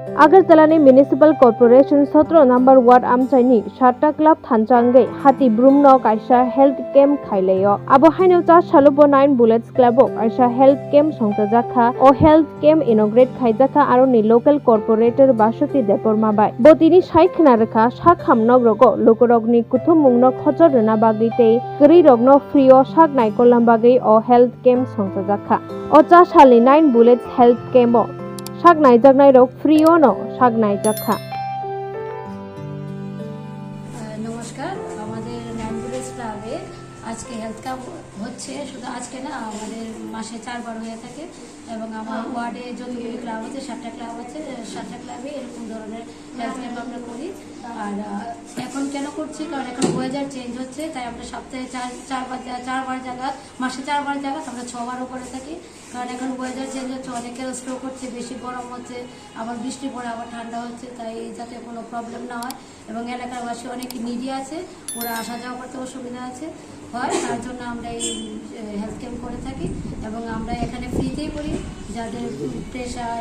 आगरतलानि municipal corporation 17 number ward आमचाइनि 7टा club थानचांगै हाति ब्रुमनो काइसा हेल्थ कैम्प खाइलेयो आबो हाइनौचा सालुबो 9 बुलेट्स क्लाबो काइसा हेल्थ कैम्प संजाजाखा ओ हेल्थ कैम्प इनोग्रेट खाइजाखा आरो नि लोकल कर्पोरेटर बासुति देपरमा बाय बोतिनि साइखना रेखा साक हामनग रगो लोकरगनि कुथुम मुंनो खजर रना बागैते गरि रगनो फ्रिओ साक नाइकोलाम बागै ओ हेल्थ कैम्प संजाजाखा ओ चा सालि 9 बुलेट्स हेल्थ कैम्प साक नाइजागनाय रग फ्रिओ नो साक नाइजाखा। নমস্কার, আমাদের ন্যাম্বুলেন্স ক্লাবে আজকে হেলথ ক্যাম্প হচ্ছে। শুধু আজকে না, আমাদের মাসে 4 বার হয়ে থাকে এবং আমার ওয়ার্ডে যতগুলি ক্লাব আছে 7টা ক্লাব আছে, 7টা ক্লাবে এরকম ধরনের হেলথ ক্যাম্প আমরা করি। আর এখন কেন করছি, কারণ এখন ওয়েদার চেঞ্জ হচ্ছে, তাই আমরা সপ্তাহে চারবার জায়গা, মাসে 4 বার জায়গা আমরা 6 বারও করে থাকি। কারণ এখন ওয়েদার চেঞ্জ হচ্ছে, অনেকের স্ট্রোক হচ্ছে, বেশি গরম হচ্ছে, আবার বৃষ্টি পড়ে আবার ঠান্ডা হচ্ছে, তাই যাতে কোনো প্রবলেম না হয় এবং এলাকারবাসী অনেক নিডি আছে, ওরা আসা যাওয়া করতে অসুবিধা হয়, তার জন্য আমরা এই হেলথ ক্যাম্প করে থাকি। এবং আমরা এখানে ফ্রিতেই করি, যাদের প্রেশার,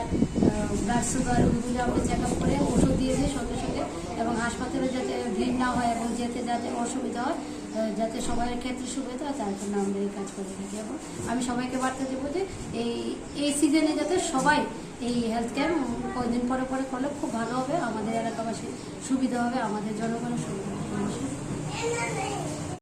ব্লাড সুগার, ওইগুলো আমরা চেক আপ করে ওষুধ দিয়ে দিই সঙ্গে সঙ্গে, এবং হাসপাতালে যাতে ভিড় না হয় এবং যাতে অসুবিধা হয়, যাতে সবার ক্ষেত্রে সুবিধা হয়, তার জন্য আমরা এই কাজ করে থাকি। এবং আমি সবাইকে বার্তা দেবো যে এই সিজনে যাতে সবাই এই হেলথ ক্যাম্প কয়েকদিন পরে করলে খুব ভালো হবে, আমাদের এলাকাবাসীর সুবিধা হবে, আমাদের জনগণের সুবিধা হবে।